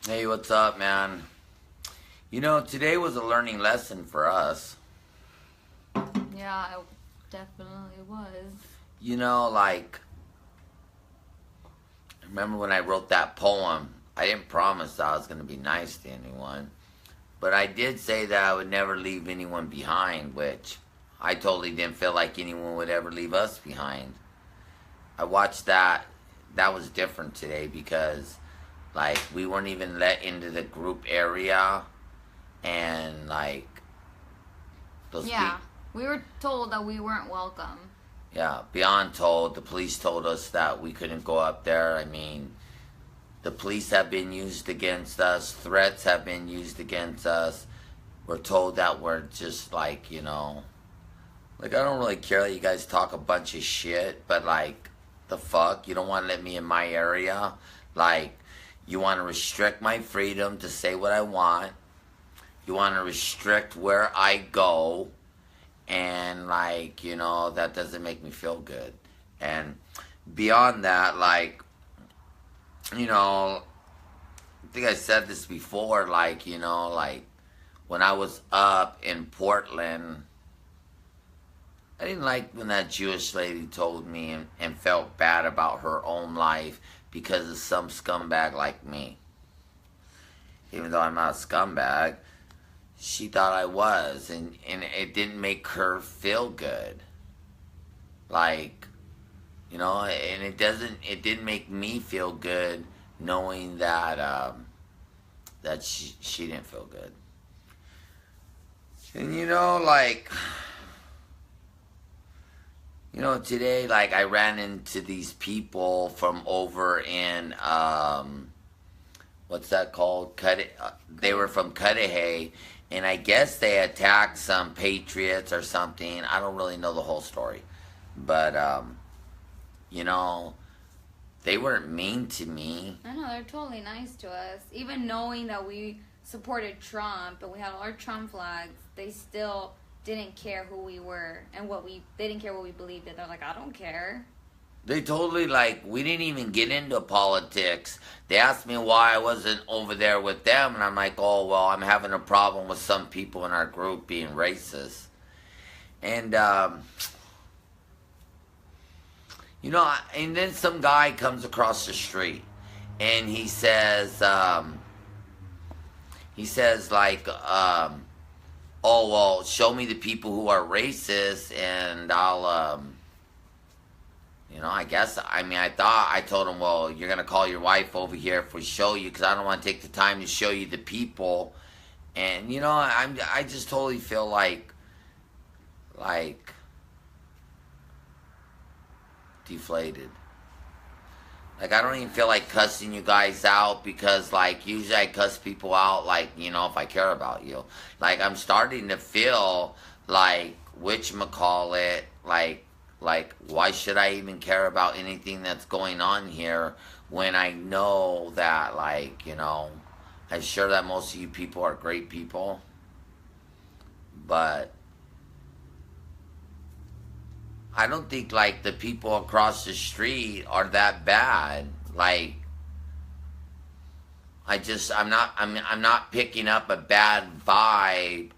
Hey, what's up, man? Today was a learning lesson for us. Yeah, it definitely was. Like, remember when I wrote that poem? I didn't promise I was going to be nice to anyone, but I did say that I would never leave anyone behind, which I totally didn't feel like anyone would ever leave us behind. I watched that. That was different today because, like, we weren't even let into the group area, and, like, those Yeah, people. we were told that we weren't welcome. Yeah, beyond told. The police told us that we couldn't go up there. I mean, the police have been used against us. Threats have been used against us. We're told that we're just like, I don't really care that you guys talk a bunch of shit, but like, the fuck? You don't want to let me in my area? Like, you want to restrict my freedom to say what I want. You want to restrict where I go. And like, that doesn't make me feel good. And beyond that, like, I think I said this before, like, like when I was up in Portland, I didn't like when that Jewish lady told me and felt bad about her own life because of some scumbag like me. Even though I'm not a scumbag, she thought I was, and it didn't make her feel good. Like, and it didn't make me feel good knowing that that she didn't feel good. And like, today, like, I ran into these people from over in what's that called? They were from Cudahy, and I guess they attacked some patriots or something. I don't really know the whole story, but they weren't mean to me. I know, they're totally nice to us. Even knowing that we supported Trump and we had all our Trump flags, they still didn't care who we were and they didn't care what we believed in. They're like, I don't care. They totally, like, we didn't even get into politics. They asked me why I wasn't over there with them, and I'm like, oh, well, I'm having a problem with some people in our group being racist. And, and then some guy comes across the street, and he says, like, oh, well, show me the people who are racist, and I'll, I told him, well, you're going to call your wife over here if we show you, because I don't want to take the time to show you the people. And, I just totally feel like, deflated. Like, I don't even feel like cussing you guys out, because, like, usually I cuss people out, like, if I care about you. Like, I'm starting to feel like, whatchamacallit, like, why should I even care about anything that's going on here when I know that, like, I'm sure that most of you people are great people, but I don't think, like, the people across the street are that bad. Like, I'm not picking up a bad vibe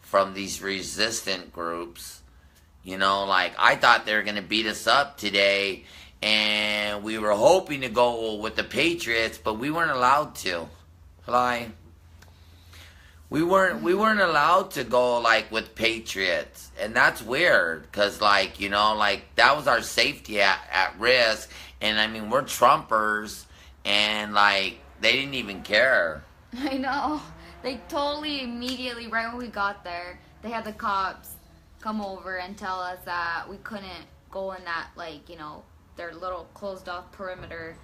from these resistant groups. Like, I thought they were going to beat us up today, and we were hoping to go with the Patriots, but we weren't allowed to. Like, we weren't allowed to go, like, with Patriots, and that's weird, because, like, like, that was our safety at risk, and, I mean, we're Trumpers, and, like, they didn't even care. I know. They totally immediately, right when we got there, they had the cops come over and tell us that we couldn't go in that, like, their little closed off perimeter.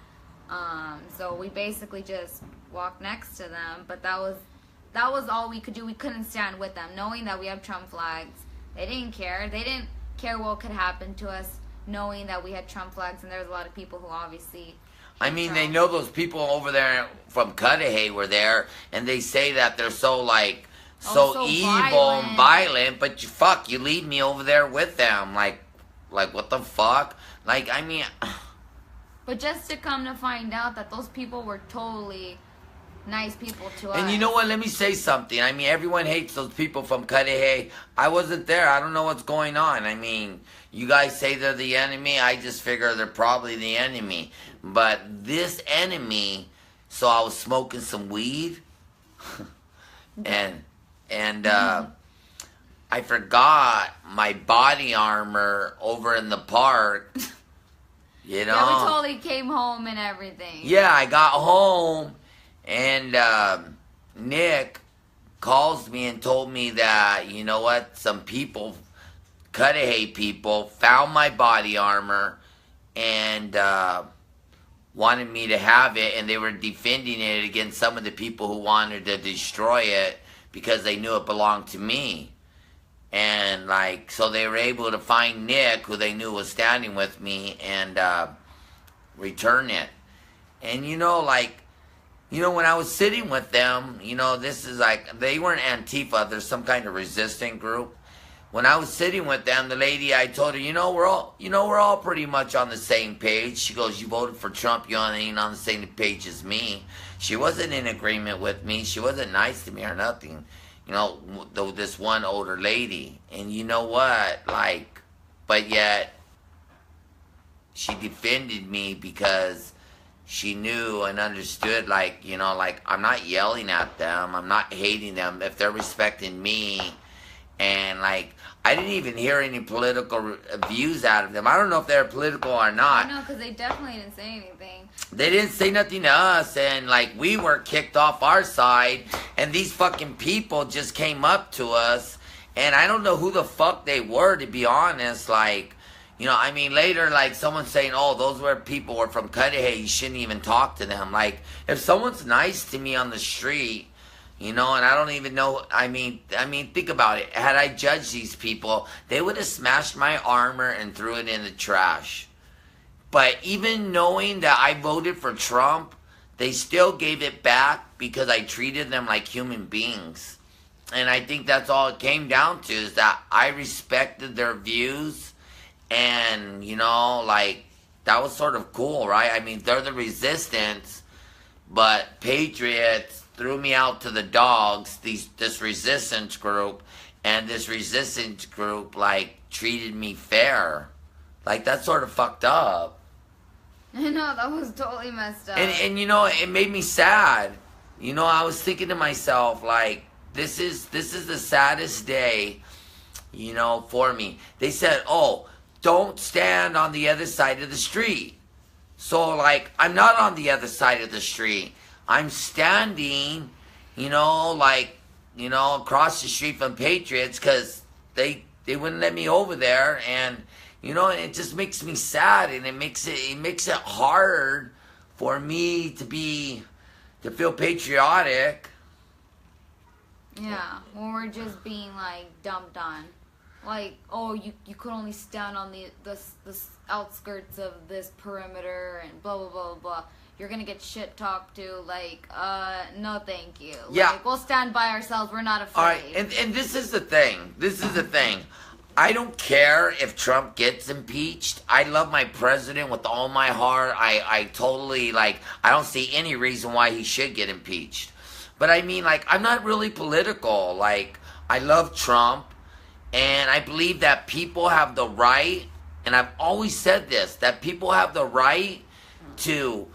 So we basically just walked next to them, but that was all we could do. We couldn't stand with them, knowing that we have Trump flags. They didn't care. They didn't care what could happen to us, knowing that we had Trump flags, and there's a lot of people who obviously I mean, Trump. they know those people over there from Cudahy were there, and they say that they're so, like, so evil and violent, but you leave me over there with them. Like, what the fuck? Like, I mean... But just to come to find out that those people were totally nice people to us. And you know what? Let me say something. I mean, everyone hates those people from Cudahy. I wasn't there. I don't know what's going on. I mean, you guys say they're the enemy. I just figure they're probably the enemy. But this enemy, so I was smoking some weed. and I forgot my body armor over in the park. You know? Yeah, we totally came home and everything. Yeah, I got home and Nick calls me and told me that, you know what, some people, Cudahy people, found my body armor and wanted me to have it, and they were defending it against some of the people who wanted to destroy it because they knew it belonged to me. And like, so they were able to find Nick, who they knew was standing with me, and return it. And you know, like, you know, when I was sitting with them, you know, this is like, they weren't Antifa, there's some kind of resistant group. When I was sitting with them, the lady, I told her, we're all pretty much on the same page. She goes, you voted for Trump, you ain't on the same page as me. She wasn't in agreement with me. She wasn't nice to me or nothing. You know, this one older lady. And you know what? Like, but yet, she defended me because she knew and understood, like, you know, like, I'm not yelling at them. I'm not hating them. If they're respecting me, and, like, I didn't even hear any political views out of them. I don't know if they're political or not. No, because they definitely didn't say anything. They didn't say nothing to us, and, like, we were kicked off our side, and these fucking people just came up to us, and I don't know who the fuck they were, to be honest. Like, you know, I mean, later, like, someone saying, oh, those were people were from Cudahy, you shouldn't even talk to them. Like, if someone's nice to me on the street, you know, and I don't even know, I mean, think about it. Had I judged these people, they would have smashed my armor and threw it in the trash. But even knowing that I voted for Trump, they still gave it back because I treated them like human beings. And I think that's all it came down to, is that I respected their views. And, you know, like, that was sort of cool, right? I mean, they're the resistance, but patriots threw me out to the dogs, this resistance group, and this resistance group, like, treated me fair. Like, that's sort of fucked up. I know, that was totally messed up. And you know, it made me sad. You know, I was thinking to myself, like, this is the saddest day, you know, for me. They said, oh, don't stand on the other side of the street. So, like, I'm not on the other side of the street. I'm standing, you know, like, you know, across the street from Patriots, because they wouldn't let me over there, and, you know, it just makes me sad, and it makes it hard for me to feel patriotic. Yeah, when we're just being, like, dumped on. Like, oh, you could only stand on the outskirts of this perimeter and blah, blah, blah, blah. You're gonna get shit talked to. Like, no thank you. Yeah. Like, we'll stand by ourselves. We're not afraid. All right, and this is the thing. I don't care if Trump gets impeached. I love my president with all my heart. I totally, like, I don't see any reason why he should get impeached. But I mean, like, I'm not really political. Like, I love Trump. And I believe that people have the right, and I've always said this, that people have the right to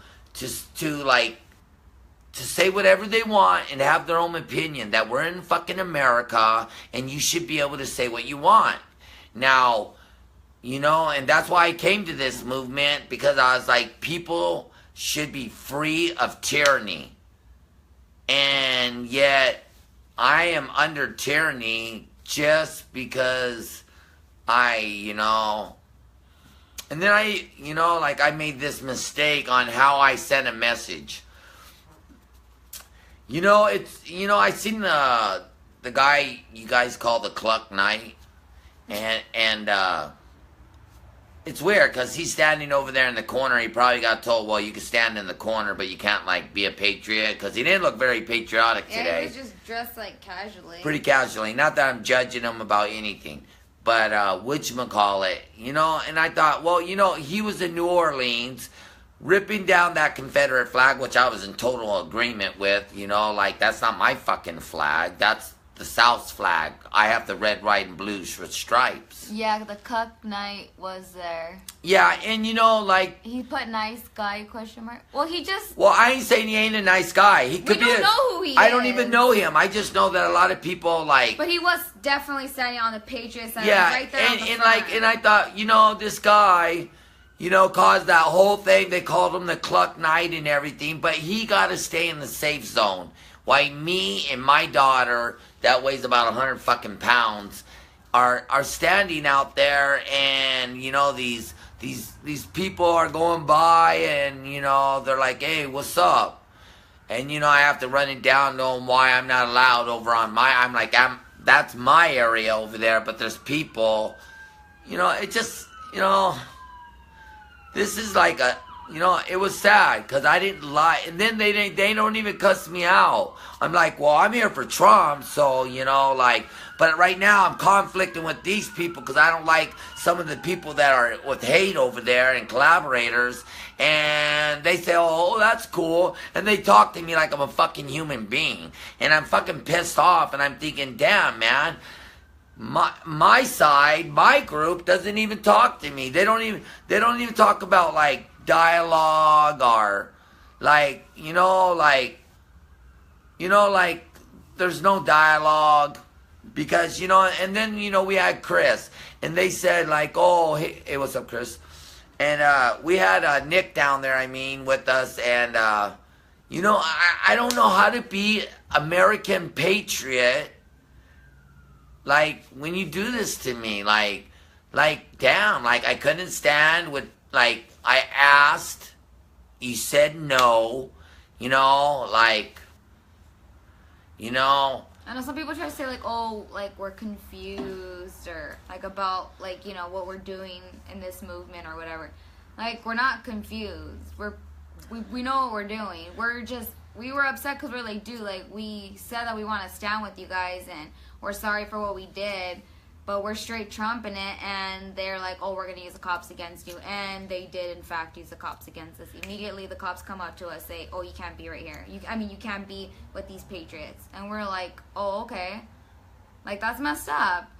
say whatever they want and have their own opinion, that we're in fucking America, and you should be able to say what you want. Now, you know, and that's why I came to this movement, because I was like, people should be free of tyranny. And yet, I am under tyranny just because you know, and then I made this mistake on how I sent a message. You know, I seen the guy you guys call the Cluck Knight, and it's weird because he's standing over there in the corner. He probably got told, well, you can stand in the corner, but you can't, like, be a patriot, because he didn't look very patriotic today. Yeah, he was just dressed, like, casually. Pretty casually. Not that I'm judging him about anything. But, whatchamacallit, you know, and I thought, well, you know, he was in New Orleans ripping down that Confederate flag, which I was in total agreement with, you know, like, that's not my fucking flag. That's the South's flag. I have the red, white, and blue with stripes. Yeah, the Cuck Knight was there. Yeah, and you know, like... He put nice guy, question mark. Well, he just... Well, I ain't saying he ain't a nice guy. He could we don't know who he is. I don't even know him. I just know that a lot of people, like... But he was definitely standing on the Patriot side. Yeah, Right there on the front. like, and I thought, you know, this guy... You know, caused that whole thing. They called him the Cluck Knight and everything. But he got to stay in the safe zone. Why me and my daughter, that weighs about 100 fucking pounds, are standing out there, and you know these people are going by, and you know they're like, hey, what's up? And you know I have to run it down to them why I'm not allowed over on my. That's my area over there, but there's people. You know, it just, you know. This is like a, you know, it was sad because I didn't lie. And then they don't even cuss me out. I'm like, well, I'm here for Trump. So, you know, like, but right now I'm conflicting with these people because I don't like some of the people that are with hate over there and collaborators. And they say, oh, that's cool. And they talk to me like I'm a fucking human being. And I'm fucking pissed off. And I'm thinking, damn, man. My side, my group doesn't even talk to me. They don't even talk about like dialogue or like, you know, like there's no dialogue because, you know, and then, you know, we had Chris and they said like, oh, hey, what's up, Chris? And we had Nick down there, I mean, with us, and you know, I don't know how to be American patriot. Like, when you do this to me, like, damn, like, I couldn't stand with, like, I asked, you said no, you know, like, you know. I know some people try to say, like, oh, like, we're confused, or, like, about, like, you know, what we're doing in this movement or whatever. Like, we're not confused. We know what we're doing. We were upset because we're like, dude, like, we said that we want to stand with you guys, and we're sorry for what we did, but we're straight Trumping it, and they're like, oh, we're going to use the cops against you, and they did, in fact, use the cops against us. Immediately, the cops come up to us, say, oh, you can't be right here. You can't be with these patriots. And we're like, oh, okay. Like, that's messed up.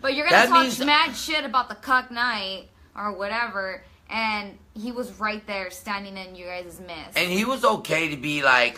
But you're going to talk mad shit about the Cuck Knight, or whatever, and he was right there, standing in you guys' midst. And he was okay to be like,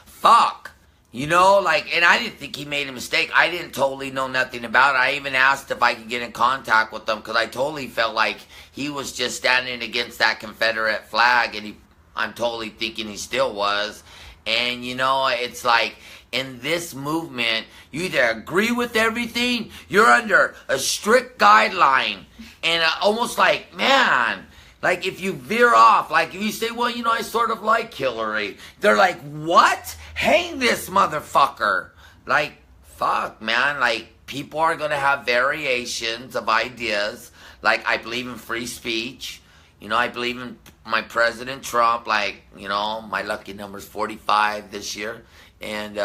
fuck. You know, like, and I didn't think he made a mistake. I didn't totally know nothing about it. I even asked if I could get in contact with him because I totally felt like he was just standing against that Confederate flag, and I'm totally thinking he still was. And, you know, it's like, in this movement, you either agree with everything, you're under a strict guideline, and almost like, man, like, if you veer off, like, if you say, well, you know, I sort of like Hillary, they're like, what? Hang this motherfucker. Like, fuck, man. Like, people are going to have variations of ideas. Like, I believe in free speech. You know, I believe in my President Trump. Like, you know, my lucky number's 45 this year. And,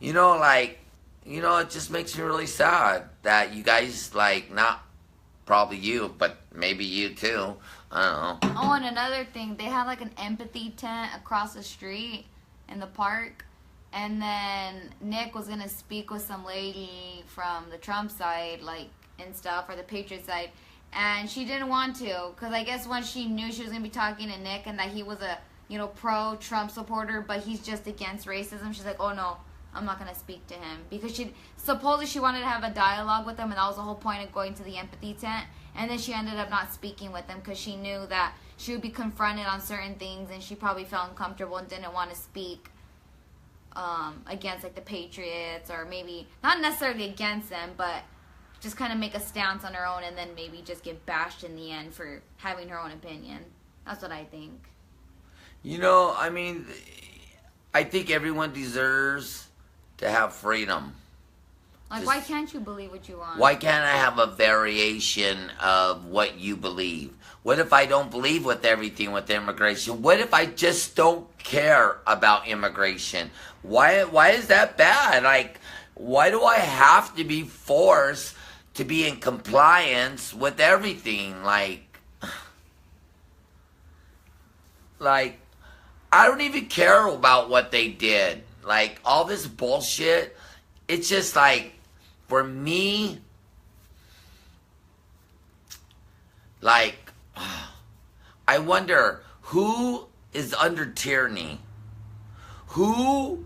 you know, like, you know, it just makes me really sad that you guys, like, not probably you, but maybe you too. I don't know. Oh, and another thing, they had like an empathy tent across the street in the park, and then Nick was gonna speak with some lady from the Trump side, like, and stuff, or the Patriot side, and she didn't want to, because I guess when she knew she was gonna be talking to Nick and that he was a, you know, pro-Trump supporter, but he's just against racism, she's like, oh no, I'm not gonna speak to him, because supposedly she wanted to have a dialogue with him, and that was the whole point of going to the empathy tent. And then she ended up not speaking with him because she knew that she would be confronted on certain things, and she probably felt uncomfortable and didn't want to speak against, like, the Patriots, or maybe not necessarily against them, but just kind of make a stance on her own, and then maybe just get bashed in the end for having her own opinion. That's what I think. You know, I mean, I think everyone deserves to have freedom. Like, why can't you believe what you want? Why can't I have a variation of what you believe? What if I don't believe with everything with immigration? What if I just don't care about immigration? Why is that bad? Like, why do I have to be forced to be in compliance with everything? Like, like, I don't even care about what they did. Like, all this bullshit, it's just like, for me, like, I wonder who is under tyranny? Who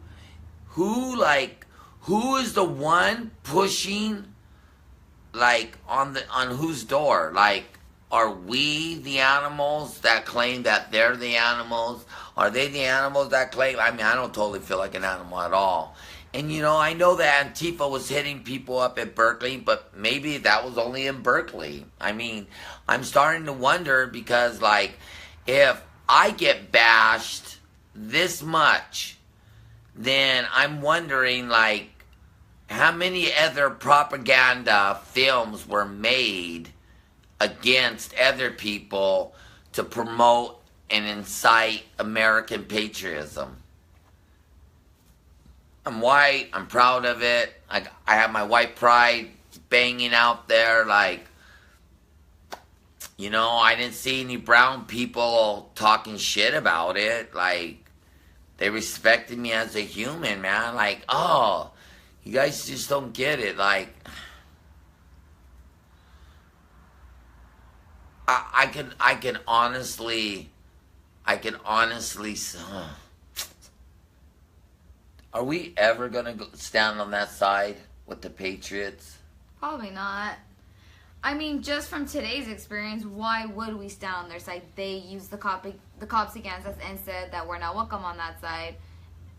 is the one pushing, like, on whose door? Like, are we the animals that claim that they're the animals? Are they the animals that claim? I mean, I don't totally feel like an animal at all. And, you know, I know that Antifa was hitting people up at Berkeley, but maybe that was only in Berkeley. I mean, I'm starting to wonder because, like, if I get bashed this much, then I'm wondering, like, how many other propaganda films were made against other people to promote and incite American patriotism? I'm white. I'm proud of it. I have my white pride banging out there. Like, you know, I didn't see any brown people talking shit about it. Like, they respected me as a human, man. Like, oh, you guys just don't get it. Like, I can honestly, are we ever going to stand on that side with the Patriots? Probably not. I mean, just from today's experience, why would we stand on their side? They used the cops against us and said that we're not welcome on that side.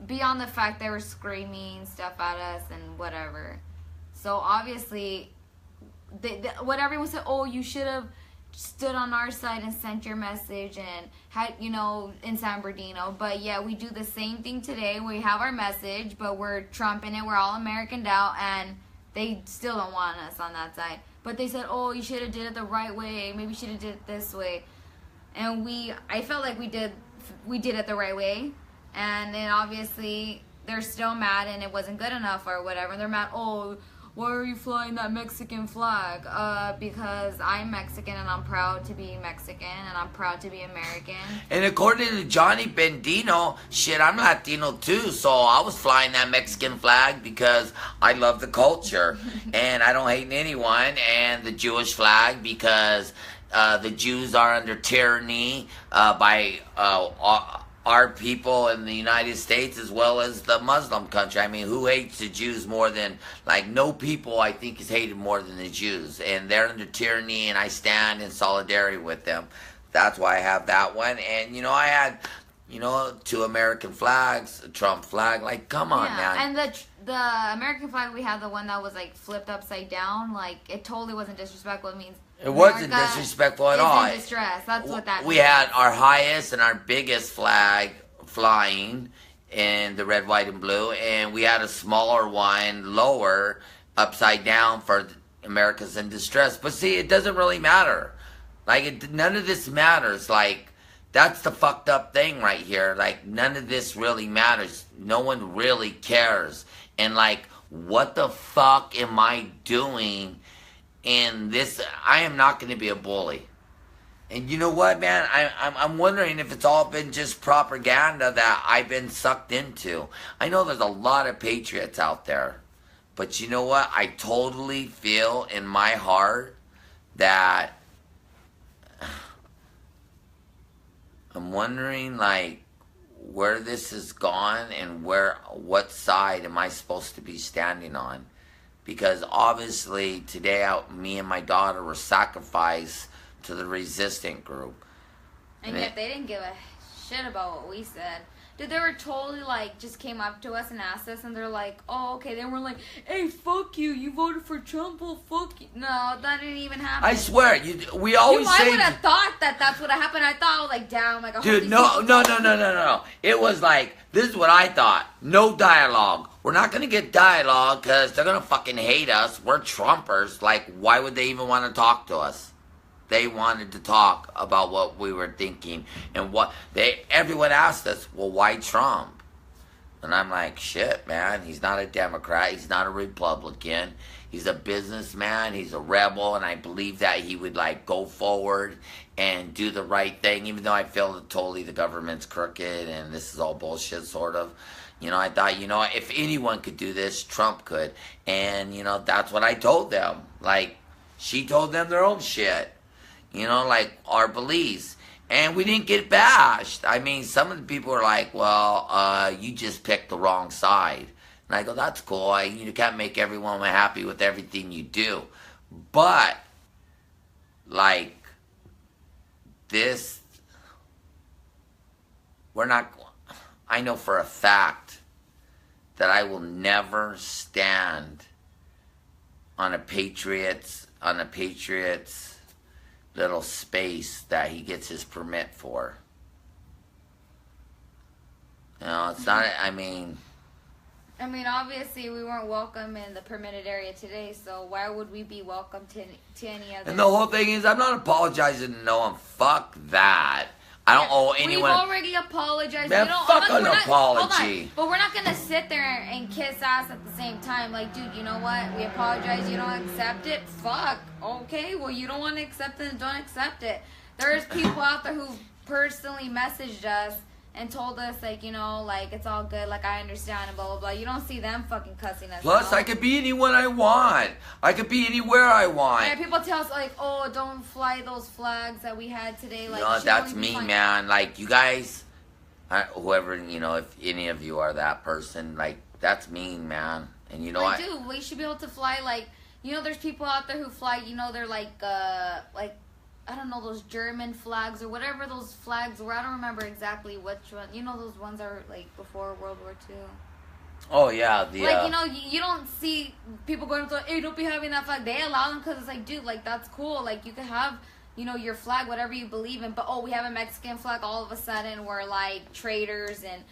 Beyond the fact they were screaming stuff at us and whatever. So obviously, what everyone said, oh, you should have stood on our side and sent your message and had, you know, in San Bernardino. But yeah, we do the same thing today. We have our message, but we're trumping it. We're all Americaned out, and they still don't want us on that side. But they said, oh, you should have did it the right way. Maybe you should have did it this way. And I felt like we did it the right way. And then obviously they're still mad and it wasn't good enough or whatever. And they're mad, oh, why are you flying that Mexican flag? Because I'm Mexican and I'm proud to be Mexican and I'm proud to be American. And according to Johnny Bendino, shit, I'm Latino too, so I was flying that Mexican flag because I love the culture and I don't hate anyone, and the Jewish flag because the Jews are under tyranny by our people in the United States as well as the Muslim country. I mean, who hates the Jews more than, like, no people I think is hated more than the Jews. And they're under tyranny and I stand in solidarity with them. That's why I have that one. And, you know, I had, you know, 2 American flags, a Trump flag. Like, come on, man. And the American flag, we had the one that was, like, flipped upside down. Like, it totally wasn't disrespectful. It means it wasn't disrespectful at all. In distress. That's what that means. We had our highest and our biggest flag flying in the red, white, and blue, and we had a smaller one lower upside down for America's in distress. But see, it doesn't really matter. Like, none of this matters. Like, that's the fucked up thing right here. Like, none of this really matters. No one really cares. And, like, what the fuck am I doing in this? I am not going to be a bully. And you know what, man? I'm wondering if it's all been just propaganda that I've been sucked into. I know there's a lot of patriots out there. But you know what? I totally feel in my heart that I'm wondering, like, where this has gone and what side am I supposed to be standing on? Because obviously today me and my daughter were sacrificed to the resistant group. And yet they didn't give a shit about what we said. Dude, they were totally like, just came up to us and asked us, and they're like, oh, okay. Then we're like, hey, fuck you. You voted for Trump? Well, fuck you. No, that didn't even happen. I swear, we always say. I would have thought that that's what happened. I thought I was like, damn, like, dude, no. It was like, this is what I thought. No dialogue. We're not going to get dialogue because they're going to fucking hate us. We're Trumpers. Like, why would they even want to talk to us? They wanted to talk about what we were thinking and everyone asked us, well, why Trump? And I'm like, shit, man, he's not a Democrat, he's not a Republican, He's a businessman. He's a rebel, and I believe that he would like go forward and do the right thing, even though I feel that totally the government's crooked and this is all bullshit, sort of. You know, I thought, you know, if anyone could do this, Trump could. And, you know, that's what I told them. Like, she told them their own shit. You know, like our beliefs. And we didn't get bashed. I mean, some of the people were like, well, you just picked the wrong side. And I go, that's cool. You can't make everyone happy with everything you do. But, like, this, we're not, I know for a fact that I will never stand on a Patriots little space that he gets his permit for. You know, it's not, I mean, obviously we weren't welcome in the permitted area today, so why would we be welcome to any other? and the whole thing is, I'm not apologizing to no one. Fuck that. I don't owe anyone. We've already apologized. Man, fuck an apology. Hold on, but we're not gonna sit there and kiss ass at the same time. Like, dude, you know what? We apologize. You don't accept it. Fuck. Okay. Well, you don't want to accept it. Don't accept it. There's people out there who personally messaged us and told us, like, you know, like, it's all good, like, I understand, and blah, blah, blah. You don't see them fucking cussing us Plus, out. I could be anyone I want. I could be anywhere I want. Yeah, people tell us, like, oh, don't fly those flags that we had today. Like, no, that's me, man. Like, you guys, whoever, you know, if any of you are that person, like, that's mean, man. And you know what? Dude, we should be able to fly, like, you know, there's people out there who fly, you know, they're like, I don't know, those German flags or whatever those flags were. I don't remember exactly which one. You know, those ones are like before World War II. Oh, yeah. Like, you know, you don't see people going to, hey, don't be having that flag. They allow them because it's like, dude, like, that's cool. Like, you can have, you know, your flag, whatever you believe in. But, oh, we have a Mexican flag. All of a sudden, we're like traitors and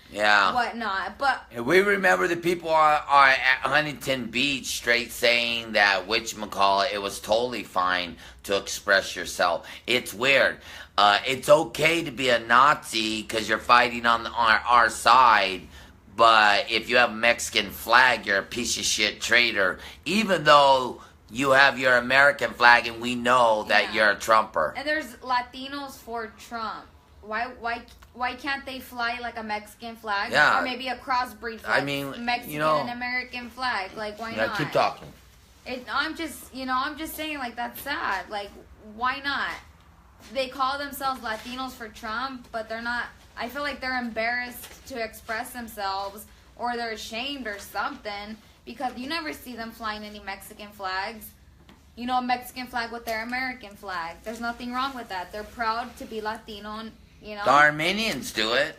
whatnot. But and we remember the people are at Huntington Beach straight saying that whatchamacallit, it was totally fine to express yourself. It's weird. It's okay to be a Nazi because you're fighting on our side. But if you have a Mexican flag, you're a piece of shit traitor. Even though you have your American flag and we know that you're a Trumper. And there's Latinos for Trump. Why can't they fly like a Mexican flag? Yeah. Or maybe a crossbreed flag. I mean, Mexican you know, and American flag. Like, why not? Keep talking. I'm just saying, like, that's sad. Like, why not? They call themselves Latinos for Trump, but they're not. I feel like they're embarrassed to express themselves, or they're ashamed or something, because you never see them flying any Mexican flags. You know, a Mexican flag with their American flag. There's nothing wrong with that. They're proud to be Latino, you know. The Armenians do it.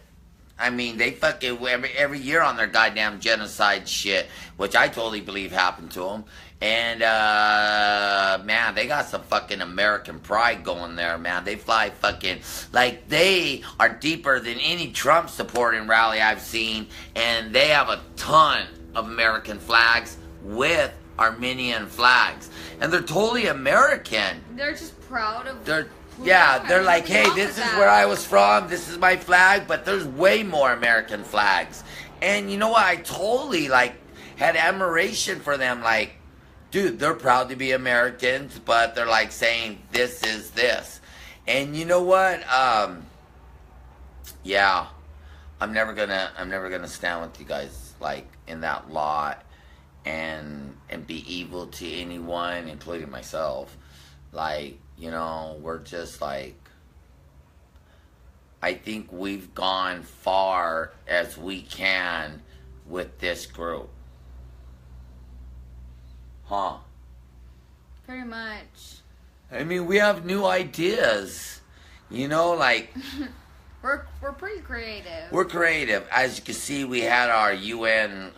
I mean, they fucking every year on their goddamn genocide shit, which I totally believe happened to them. And, man, they got some fucking American pride going there, man. They fly fucking, like, they are deeper than any Trump supporting rally I've seen. And they have a ton of American flags with Armenian flags. And they're totally American. They're just proud of they're like, hey, this is where I was from. This is my flag. But there's way more American flags. And you know what? I totally, like, had admiration for them. Like, dude, they're proud to be Americans, but they're like saying this is this. And you know what? Yeah, I'm never gonna stand with you guys like in that lot and be evil to anyone, including myself. Like, you know, we're just like, I think we've gone far as we can with this group. Huh? Pretty much. I mean, we have new ideas. You know, like... we're pretty creative. We're creative. As you can see, we had our UN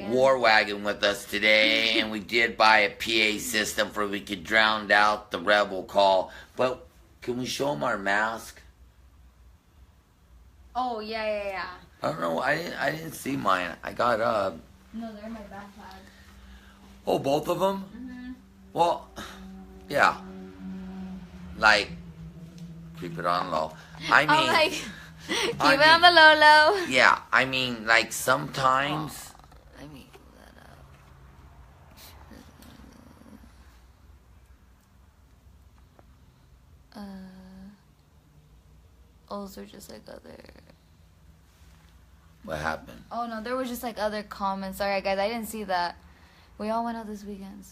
war wagon with us today, and we did buy a PA system for we could drown out the rebel call. But can we show them our mask? Oh, yeah. I don't know. I didn't see mine. I got No, they're in my backpack. Oh, both of them? Mm-hmm. Well, yeah. Like, keep it on low. I mean... I'm like, keep it on the low. Yeah, I mean, like, sometimes... Let me pull that up. those are just like other. What happened? Oh no, there was just like other comments. Sorry guys, I didn't see that. We all went out this weekend.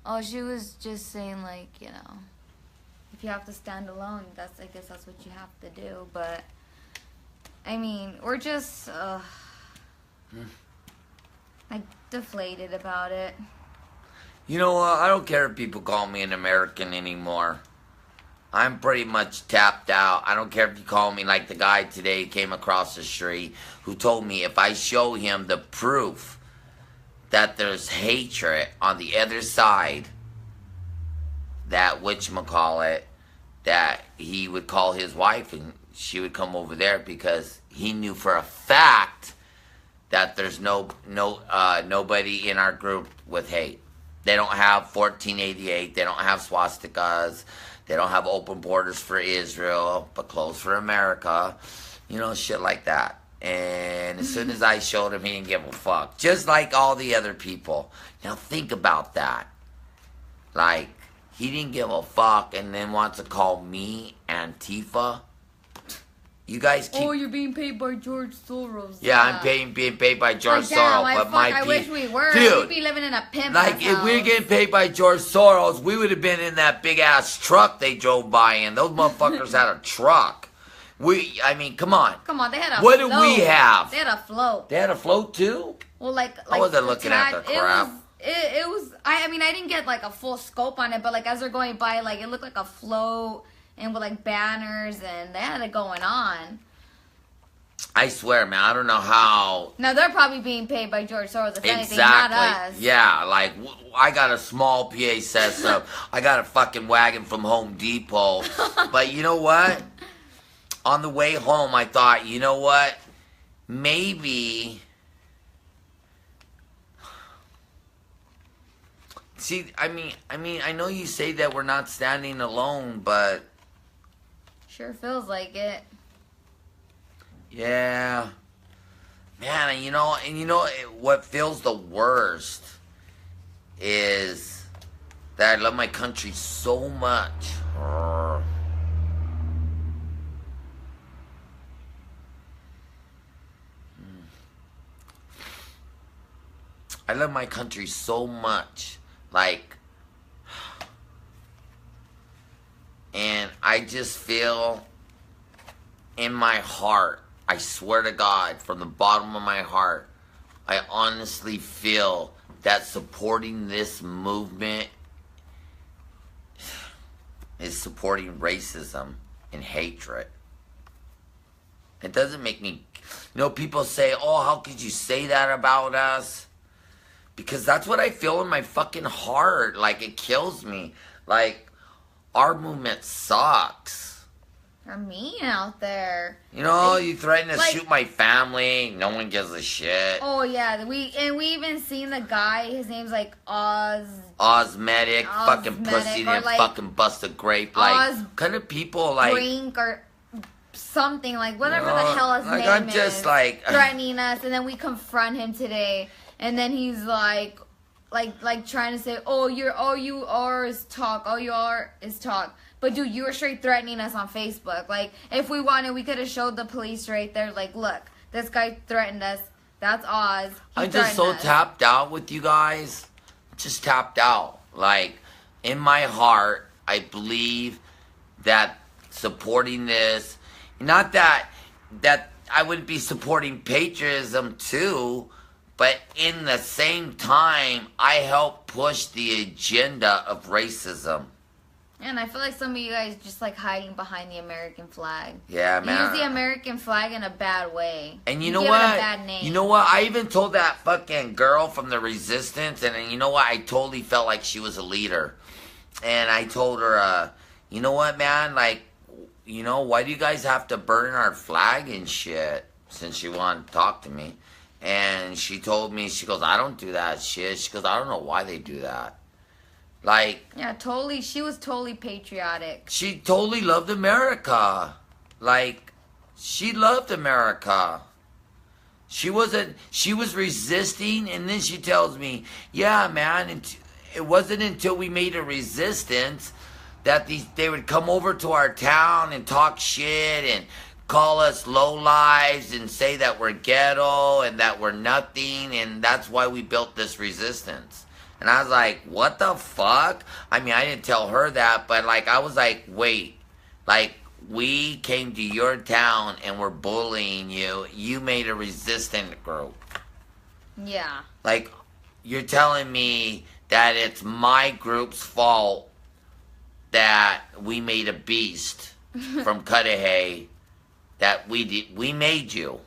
Oh, she was just saying like, you know, if you have to stand alone, I guess that's what you have to do. But I mean, we're just like deflated about it. You know what? I don't care if people call me an American anymore. I'm pretty much tapped out. I don't care if you call me like the guy today came across the street who told me if I show him the proof that there's hatred on the other side, that whatchamacallit, that he would call his wife and she would come over there because he knew for a fact that there's nobody in our group with hate. They don't have 1488. They don't have swastikas. They don't have open borders for Israel, but closed for America. You know, shit like that. And as soon as I showed him, he didn't give a fuck. Just like all the other people. Now think about that. Like, he didn't give a fuck and then wants to call me Antifa. You guys keep... Oh, you're being paid by George Soros. Yeah, I'm being paid by George Soros, but I wish we were. Dude, we'd be living in a pimp like, if we were getting paid by George Soros, we would have been in that big-ass truck they drove by in. Those motherfuckers had a truck. I mean, come on. Come on, they had a What float. do we have? They had a float. They had a float, too? Well, like I wasn't looking at the crap. It was, I mean, I didn't get, like, a full scope on it, but, like, as they're going by, like, it looked like a float and with, like, banners, and they had it going on. I swear, man, I don't know how. Now, they're probably being paid by George Soros, if anything, not us. Yeah, like, I got a small PA system. I got a fucking wagon from Home Depot. But you know what? On the way home, I thought, you know what? Maybe... See, I mean, I know you say that we're not standing alone, but... Sure feels like it. Yeah. Man, and you know what feels the worst is that I love my country so much. I love my country so much. Like, and I just feel in my heart, I swear to God, from the bottom of my heart, I honestly feel that supporting this movement is supporting racism and hatred. It doesn't make me... You know, people say, oh, how could you say that about us? Because that's what I feel in my fucking heart. Like, it kills me. Like, our movement sucks. They're mean out there. You know, you threaten to shoot my family. No one gives a shit. Oh yeah, we even seen the guy. His name's like Osmetic, fucking pussy didn't like, fucking bust a grape. Like, kind of people like Brink or something like whatever the hell his name I'm just is, like threatening us, and then we confront him today, and then he's like trying to say, all you are is talk. But dude, you were straight threatening us on Facebook. Like, if we wanted, we could have showed the police right there. Like, look, this guy threatened us. That's Oz. I'm just so tapped out with you guys. Just tapped out. Like, in my heart, I believe that supporting this, not that I wouldn't be supporting patriotism too, but in the same time, I help push the agenda of racism. And I feel like some of you guys just like hiding behind the American flag. Yeah, man. You use the American flag in a bad way. And you know what? Give it a bad name. You know what? I even told that fucking girl from the Resistance, and you know what? I totally felt like she was a leader. And I told her, you know what, man? Like, you know, why do you guys have to burn our flag and shit? Since she wanted to talk to me. And she told me, she goes, I don't do that shit. She goes, I don't know why they do that. Like... Yeah, totally. She was totally patriotic. She totally loved America. Like, she loved America. She was resisting, and then she tells me, yeah, man, it wasn't until we made a resistance that they would come over to our town and talk shit and call us lowlives and say that we're ghetto and that we're nothing, and that's why we built this resistance. And I was like, what the fuck? I mean, I didn't tell her that, but like, I was like, wait, like, we came to your town and we're bullying you. You made a resistant group. Yeah. Like, you're telling me that it's my group's fault that we made a beast from Cudahy, that we made you.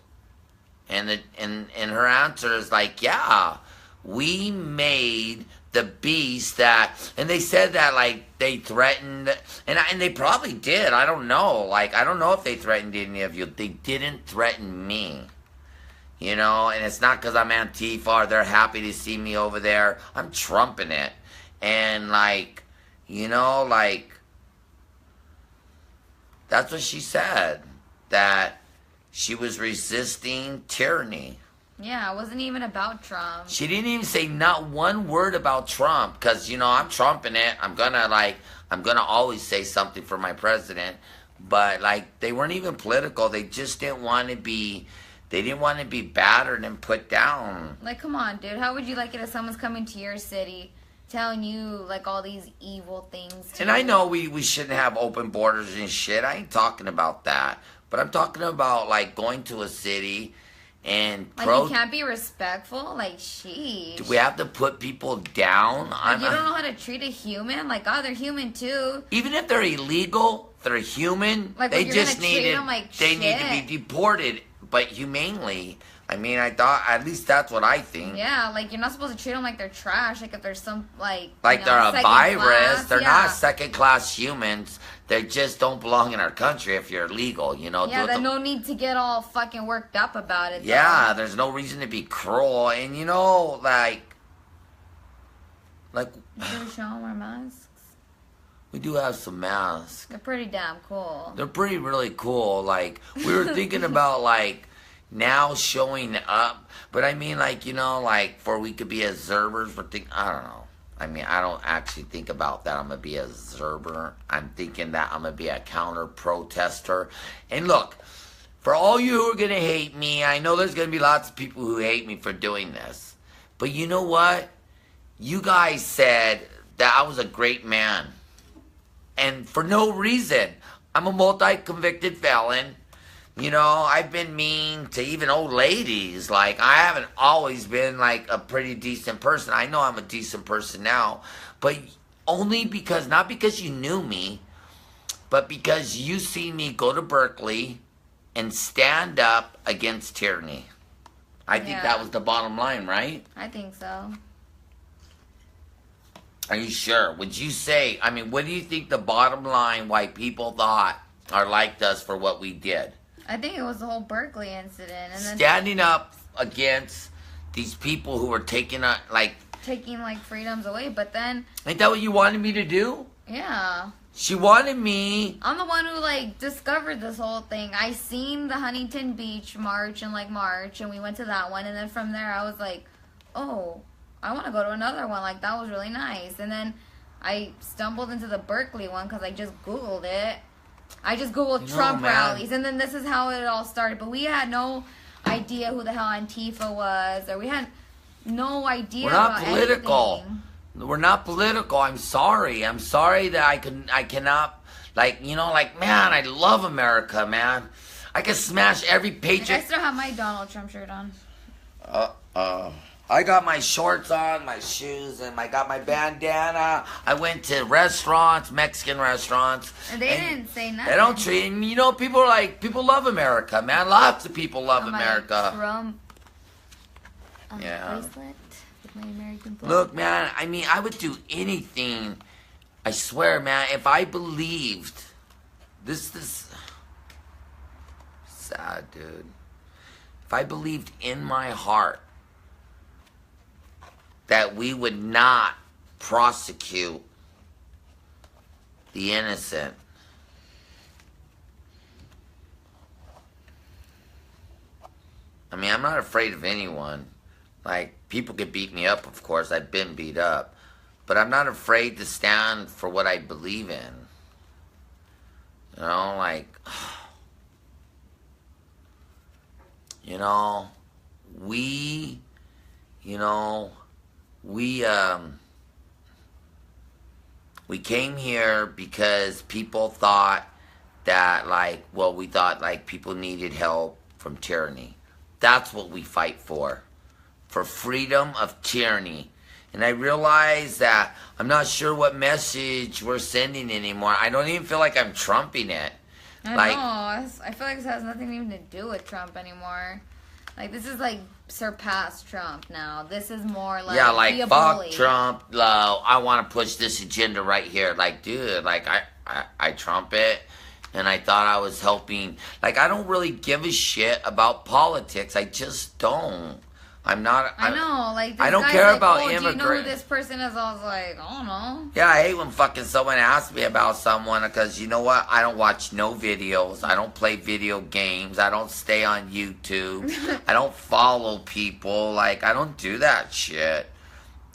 And her answer is like, yeah, we made the beast that, and they said that like they threatened, and they probably did. I don't know. Like, I don't know if they threatened any of you. They didn't threaten me. You know, and it's not because I'm Antifa or they're happy to see me over there. I'm trumping it. And like, you know, like, that's what she said. That she was resisting tyranny. Yeah, it wasn't even about Trump. She didn't even say not one word about Trump, because, you know, I'm trumping it. I'm gonna always say something for my president. But like, they weren't even political. They just didn't want to be, they didn't want to be battered and put down. Like, come on, dude. How would you like it if someone's coming to your city telling you like all these evil things? And I know we shouldn't have open borders and shit. I ain't talking about that. But I'm talking about like going to a city and like, you can't be respectful. Like, sheesh. Do we have to put people down? Like, you don't know how to treat a human. Like, oh, they're human too. Even if they're illegal, they're human. Like, they you're just treat them like they shit. need to be deported, but humanely. I mean, I thought, at least that's what I think. Yeah, like, you're not supposed to treat them like they're trash. Like, if there's some, like they're a virus. Class, they're not second-class humans. They just don't belong in our country if you're illegal, you know. Yeah, there's no need to get all fucking worked up about it. Yeah, there's no reason to be cruel. And, you know, like... Do we show them our masks? We do have some masks. They're pretty damn cool. They're really cool. Like, we were thinking about, like, now showing up. But I mean, like, you know, like, for we could be observers, I don't know. I mean, I don't actually think about that I'm going to be a observer. I'm thinking that I'm going to be a counter-protester. And look, for all you who are going to hate me, I know there's going to be lots of people who hate me for doing this. But you know what? You guys said that I was a great man. And for no reason. I'm a multi-convicted felon. You know, I've been mean to even old ladies. Like, I haven't always been, like, a pretty decent person. I know I'm a decent person now. But only because, not because you knew me, but because you seen me go to Berkeley and stand up against tyranny. I think that was the bottom line, right? I think so. Are you sure? Would you say, I mean, what do you think the bottom line why people thought or liked us for what we did? I think it was the whole Berkeley incident. And then standing up against these people who were taking freedoms away, but then... Ain't that what you wanted me to do? Yeah. She wanted me... I'm the one who, like, discovered this whole thing. I seen the Huntington Beach march in, like, March, and we went to that one, and then from there I was like, oh, I want to go to another one. Like, that was really nice. And then I stumbled into the Berkeley one because I just Googled it. I just Googled Trump rallies, and then this is how it all started. But we had no idea who the hell Antifa was, or we had no idea about anything. We're not political. We're not political. I'm sorry. I'm sorry that I cannot, like, you know, like, man, I love America, man. I can smash every paycheck. Like, I still have my Donald Trump shirt on. I got my shorts on, my shoes, and I got my bandana. I went to restaurants, Mexican restaurants. And they didn't say nothing. They don't treat me. You know, people love America, man. Lots of people love America. Trump bracelet with my American flag. Look, man, I mean, I would do anything. I swear, man, if I believed. This sad, dude. If I believed in my heart that we would not prosecute the innocent. I mean, I'm not afraid of anyone. Like, people could beat me up, of course. I've been beat up. But I'm not afraid to stand for what I believe in. You know, like, you know, we, you know, we came here because people thought that, like, well, we thought, like, people needed help from tyranny. That's what we fight for freedom of tyranny. And I realize that I'm not sure what message we're sending anymore. I don't even feel like I'm trumping it. I know. I feel like this has nothing even to do with Trump anymore. Like, this is, like, surpassed Trump now. This is more like, yeah, like, be a fuck bully. Trump. I want to push this agenda right here. Like, dude, like, I Trump it. And I thought I was helping. Like, I don't really give a shit about politics. I just don't. I'm not. I know, like, this I don't guy's care like, about do you know who immigrants. this person is? I was like, I don't know. Yeah, I hate when fucking someone asks me about someone because you know what? I don't watch no videos. I don't play video games. I don't stay on YouTube. I don't follow people. Like, I don't do that shit.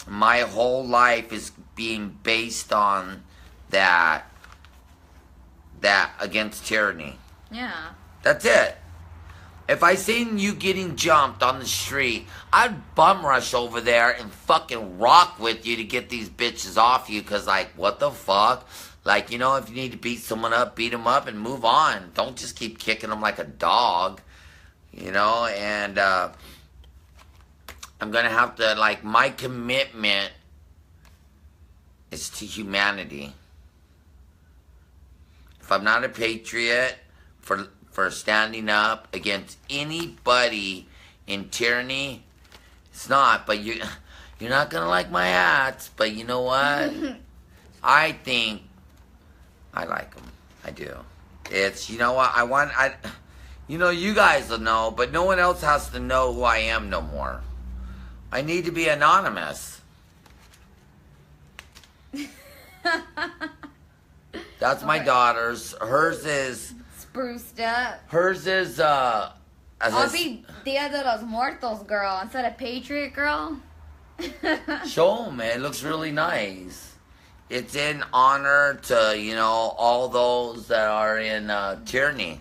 My whole life is being based on that against tyranny. Yeah. That's it. If I seen you getting jumped on the street, I'd bum rush over there and fucking rock with you to get these bitches off you. Cause like, what the fuck? Like, you know, if you need to beat someone up, beat them up and move on. Don't just keep kicking them like a dog. You know, and I'm gonna have to, like, my commitment is to humanity. If I'm not a patriot for standing up against anybody in tyranny, it's not. But you're not gonna like my hats. But you know what? I think I like them. I do. It's, you know what? You know, you guys will know, but no one else has to know who I am no more. I need to be anonymous. That's my daughter's. Hers is Spruced up. Hers is, I'll be Dia de los Muertos girl instead of Patriot girl. show 'em, man. It looks really nice. It's in honor to, you know, all those that are in tyranny.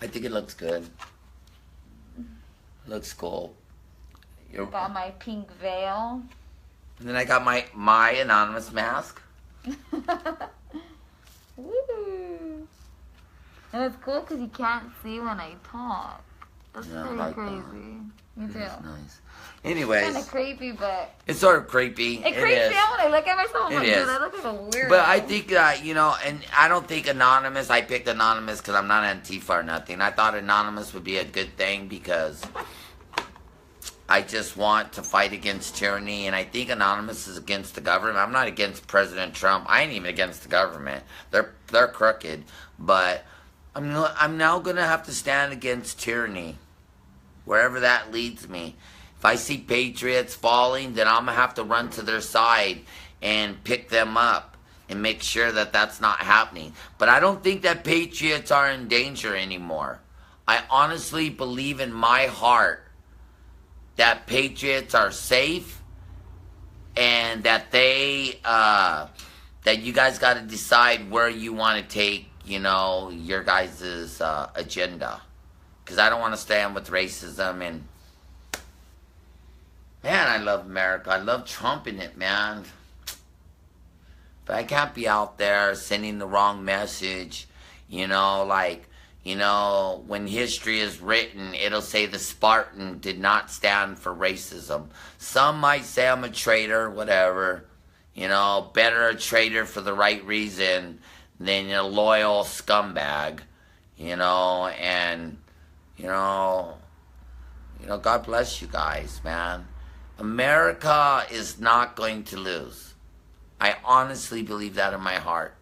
I think it looks good. Looks cool. Got my pink veil. And then I got my anonymous mask. Woo. And it's cool because you can't see when I talk. That's Yeah, I pretty like crazy. Me too. It's nice. Anyways, Kind of creepy, but it's sort of creepy. it creeps me out when I look at myself. I'm It like, is. dude, I look like a weirdo. But I think that, you know, and I don't think anonymous, I picked anonymous because I'm not Antifa or nothing. I thought anonymous would be a good thing because I just want to fight against tyranny, and I think anonymous is against the government. I'm not against President Trump. I ain't even against the government. They're crooked, but I'm now gonna have to stand against tyranny, wherever that leads me. If I see patriots falling, then I'm gonna have to run to their side and pick them up and make sure that that's not happening. But I don't think that patriots are in danger anymore. I honestly believe in my heart that patriots are safe, and that that you guys got to decide where you want to take, you know, your guys' agenda. Because I don't want to stand with racism. And man, I love America. I love Trump in it, man. But I can't be out there sending the wrong message. You know, like, you know, when history is written, it'll say the Spartan did not stand for racism. Some might say I'm a traitor, whatever. You know, better a traitor for the right reason than a loyal scumbag. You know, and, you know, God bless you guys, man. America is not going to lose. I honestly believe that in my heart.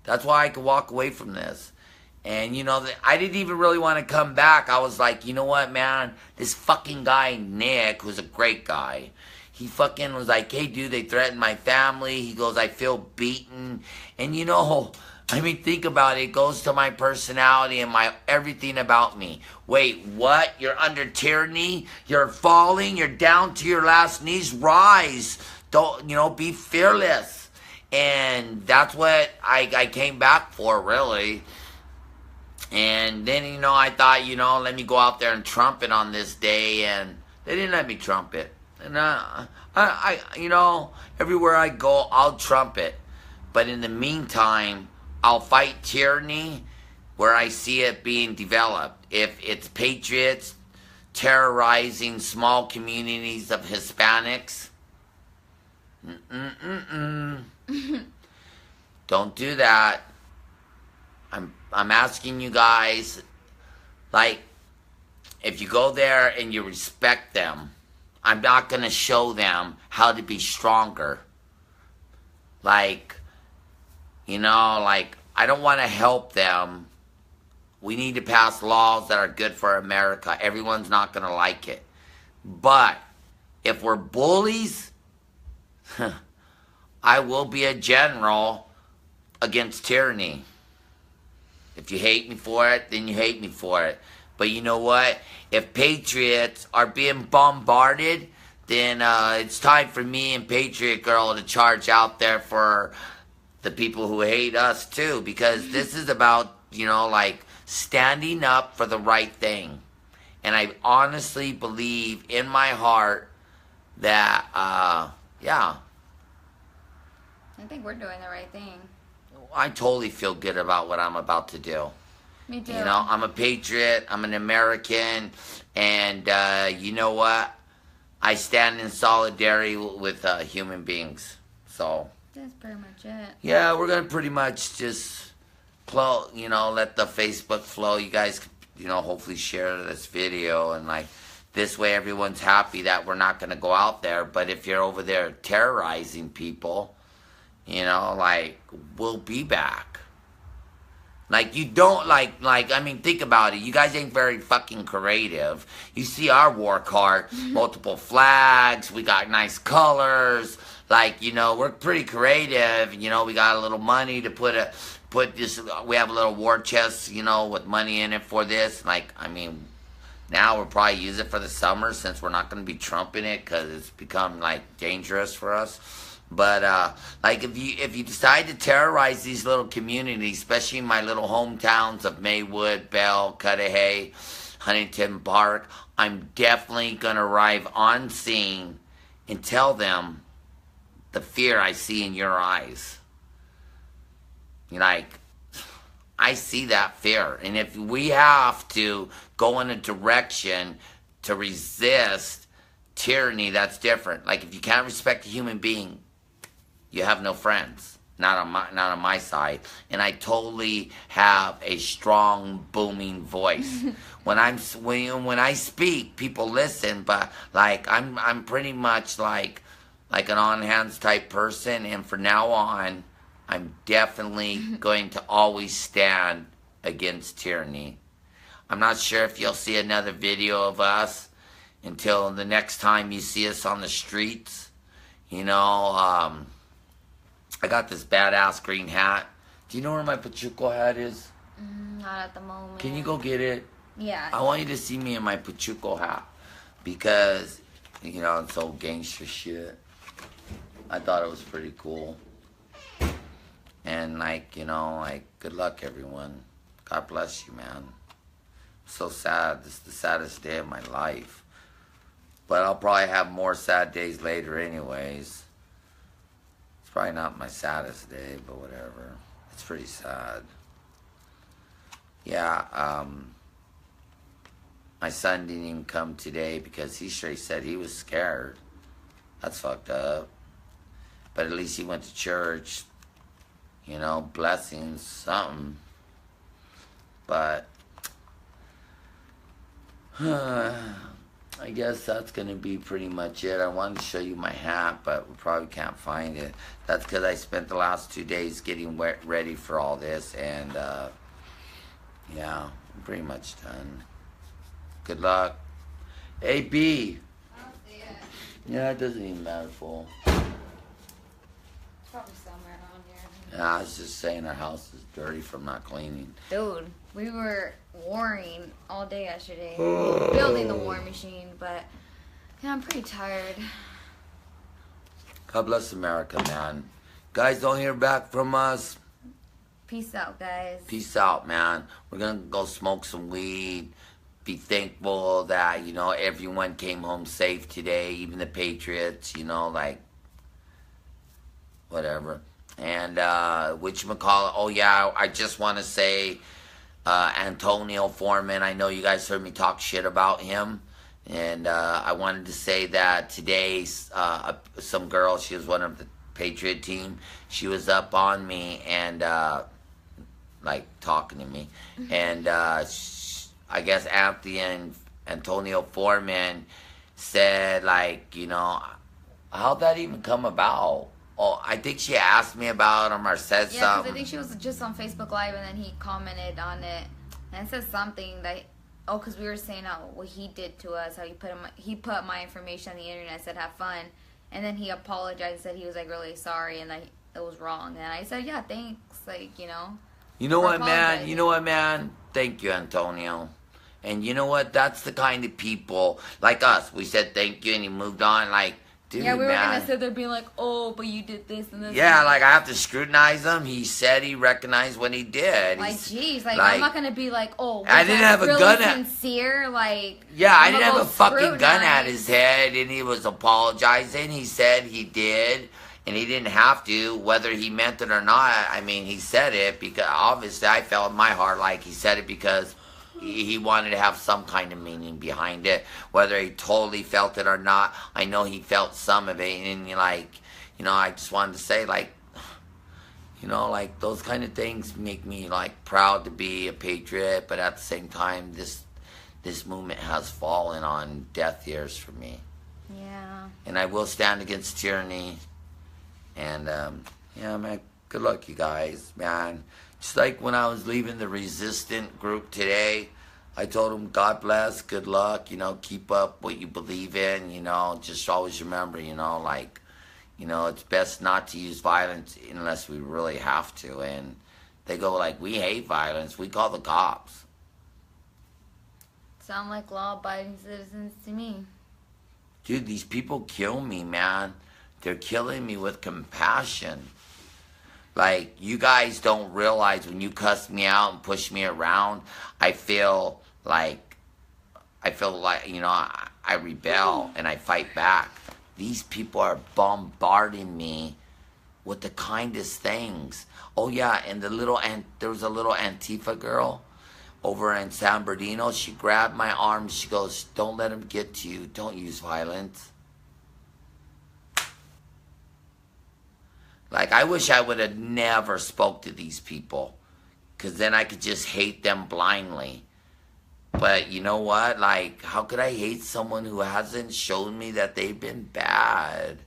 That's why I could walk away from this. And, you know, I didn't even really want to come back. I was like, you know what, man? This fucking guy, Nick, who's a great guy, he fucking was like, hey, dude, they threatened my family. He goes, I feel beaten. And, you know, I mean, think about it. It goes to my personality and my everything about me. Wait, what? You're under tyranny? You're falling? You're down to your last knees? Rise. Don't, you know, be fearless. And that's what I came back for, really. And then, I thought, let me go out there and trumpet on this day, and they didn't let me trumpet. And everywhere I go, I'll trumpet. But in the meantime, I'll fight tyranny where I see it being developed. If it's patriots terrorizing small communities of Hispanics, don't do that. I'm asking you guys, like, if you go there and you respect them, I'm not going to show them how to be stronger. Like, I don't want to help them. We need to pass laws that are good for America. Everyone's not going to like it. But if we're bullies, I will be a general against tyranny. If you hate me for it, then you hate me for it. But you know what? If patriots are being bombarded, then it's time for me and Patriot Girl to charge out there for the people who hate us too. Because this is about, standing up for the right thing. And I honestly believe in my heart that, yeah. I think we're doing the right thing. I totally feel good about what I'm about to do. Me too. I'm a patriot. I'm an American. And you know what? I stand in solidarity with human beings. So. That's pretty much it. Yeah, we're going to pretty much just, let the Facebook flow. You guys, hopefully share this video. And, this way everyone's happy that we're not going to go out there. But if you're over there terrorizing people, we'll be back. You don't, think about it. You guys ain't very fucking creative. You see our war cart, multiple flags, we got nice colors. We're pretty creative. We got a little money to put this, we have a little war chest, with money in it for this. Now we'll probably use it for the summer since we're not going to be trumping it because it's become, dangerous for us. But, if you decide to terrorize these little communities, especially in my little hometowns of Maywood, Bell, Cudahy, Huntington Park, I'm definitely going to arrive on scene and tell them the fear I see in your eyes. I see that fear. And if we have to go in a direction to resist tyranny, that's different. If you can't respect a human being, you have no friends. Not on my side. And I totally have a strong, booming voice. when I speak, people listen. But I'm pretty much like an on hands type person. And from now on, I'm definitely going to always stand against tyranny. I'm not sure if you'll see another video of us until the next time you see us on the streets. I got this badass green hat. Do you know where my Pachuco hat is? Not at the moment. Can you go get it? Yeah. I want you to see me in my Pachuco hat. Because, it's old gangster shit. I thought it was pretty cool. And, good luck, everyone. God bless you, man. I'm so sad. This is the saddest day of my life. But I'll probably have more sad days later anyways. Probably not my saddest day, but whatever. It's pretty sad. Yeah, my son didn't even come today because he straight said he was scared. That's fucked up. But at least he went to church. Blessings, something. But I guess that's going to be pretty much it. I wanted to show you my hat, but we probably can't find it. That's because I spent the last 2 days getting ready for all this. And, yeah, I'm pretty much done. Good luck. Hey, B. I don't see it. Yeah, it doesn't even matter, fool. It's probably somewhere around here. Yeah, I was just saying our house is dirty from not cleaning. Dude, we were warring all day yesterday. Building the war machine, but yeah, I'm pretty tired. God bless America, man. Guys, don't hear back from us. Peace out, guys. Peace out, man. We're gonna go smoke some weed. Be thankful that, you know, everyone came home safe today, even the Patriots, you know, like, whatever. And, whatchamacallit, oh yeah, I just want to say, Antonio Foreman, I know you guys heard me talk shit about him. And, I wanted to say that today, some girl, she was one of the Patriot team, she was up on me and, like, talking to me. And, I guess Antonio Foreman said, like, you know, how'd that even come about? Oh, I think she asked me about him or said something. Yeah, because I think she was just on Facebook Live and then he commented on it and said something that, because we were saying what he did to us, how he put my information on the internet, said have fun, and then he apologized, said he was like really sorry and that it was wrong, and I said, yeah, thanks, like, you know. You know what, man? You know what, man? Thank you, Antonio. And you know what? That's the kind of people like us. We said thank you, and he moved on. Like, dude, yeah, we were man. gonna sit there being like, oh, but you did this and this. Yeah, and like I have to scrutinize him. He said he recognized what he did. Like, jeez, like I'm not gonna be like, oh, I didn't have really a gun. Sincere, like. Yeah, I didn't have a fucking gun at his head, and he was apologizing. He said he did. And he didn't have to, whether he meant it or not. I mean, he said it because obviously I felt in my heart like he said it because he wanted to have some kind of meaning behind it. Whether he totally felt it or not, I know he felt some of it. And like, you know, I just wanted to say, like, you know, like those kind of things make me like proud to be a patriot. But at the same time, this movement has fallen on deaf ears for me. Yeah. And I will stand against tyranny. And, yeah, man, good luck, you guys, man. Just like when I was leaving the resistant group today, I told them, God bless, good luck, you know, keep up what you believe in, you know, just always remember, you know, like, you know, it's best not to use violence unless we really have to. And they go like, we hate violence, we call the cops. Sound like law-abiding citizens to me. Dude, these people kill me, man. They're killing me with compassion. Like, you guys don't realize when you cuss me out and push me around, I feel like, you know, I rebel and I fight back. These people are bombarding me with the kindest things. Oh, yeah, and there was a little Antifa girl over in San Bernardino. She grabbed my arm. She goes, don't let him get to you. Don't use violence. Like, I wish I would have never spoke to these people. Because then I could just hate them blindly. But you know what? Like, how could I hate someone who hasn't shown me that they've been bad?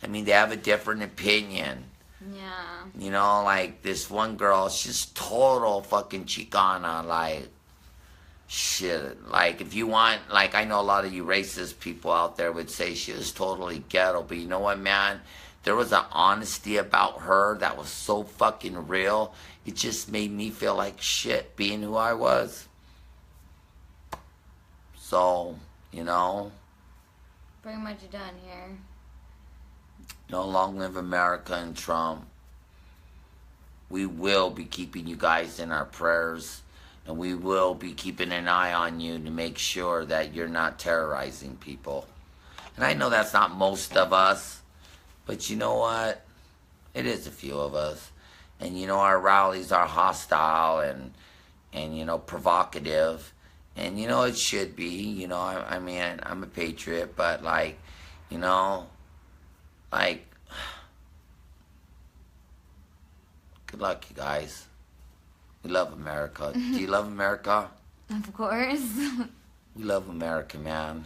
I mean, they have a different opinion. Yeah. You know, like, this one girl, she's total fucking Chicana. Like, shit. Like, if you want, like, I know a lot of you racist people out there would say she was totally ghetto. But you know what, man? There was an honesty about her that was so fucking real. It just made me feel like shit being who I was. So, you know. Pretty much done here. No, long live America and Trump. We will be keeping you guys in our prayers. And we will be keeping an eye on you to make sure that you're not terrorizing people. And I know that's not most of us. But you know what? It is a few of us. And you know, our rallies are hostile and you know, provocative. And you know, it should be. You know, I mean, I'm a patriot, but like, you know, like, good luck, you guys. We love America. Do you love America? Of course. We love America, man.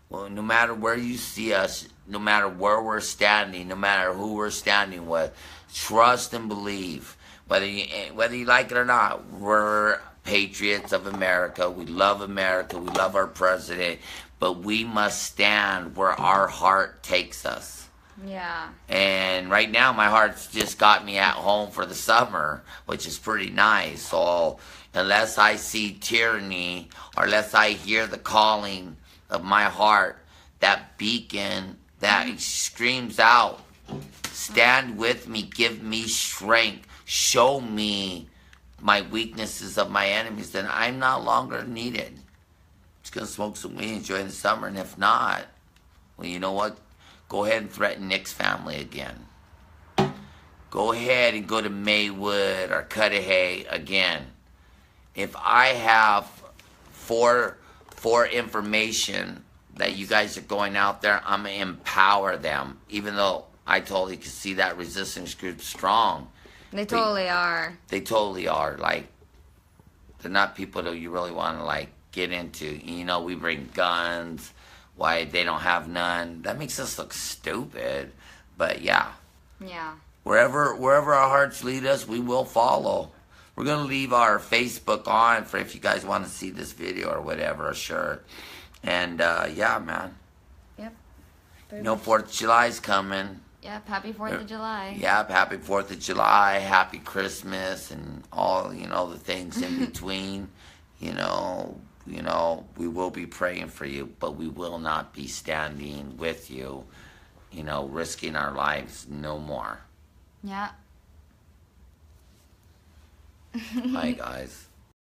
Well, no matter where you see us, no matter where we're standing, no matter who we're standing with, trust and believe. Whether you like it or not, we're patriots of America. We love America. We love our president. But we must stand where our heart takes us. Yeah. And right now, my heart's just got me at home for the summer, which is pretty nice. So unless I see tyranny, or unless I hear the calling of my heart, that beacon that screams out, stand with me, give me strength, show me my weaknesses of my enemies, then I'm not longer needed. Just gonna smoke some weed, enjoy the summer, and if not, well, you know what? Go ahead and threaten Nick's family again. Go ahead and go to Maywood or Cudahy again. If I have for information that you guys are going out there, I'm gonna empower them. Even though I totally can see that resistance group strong. They totally are. They totally are. Like, they're not people that you really want to, like, get into. You know, we bring guns. Why they don't have none. That makes us look stupid. But, yeah. Yeah. Wherever our hearts lead us, we will follow. We're going to leave our Facebook on for if you guys want to see this video or whatever, sure. And, yeah, man. Yep. You know, 4th of July's coming. Yep, happy 4th of July. Yeah, happy 4th of July, happy Christmas, and all, you know, the things in between. You know, we will be praying for you, but we will not be standing with you, you know, risking our lives no more. Yeah. Bye, guys.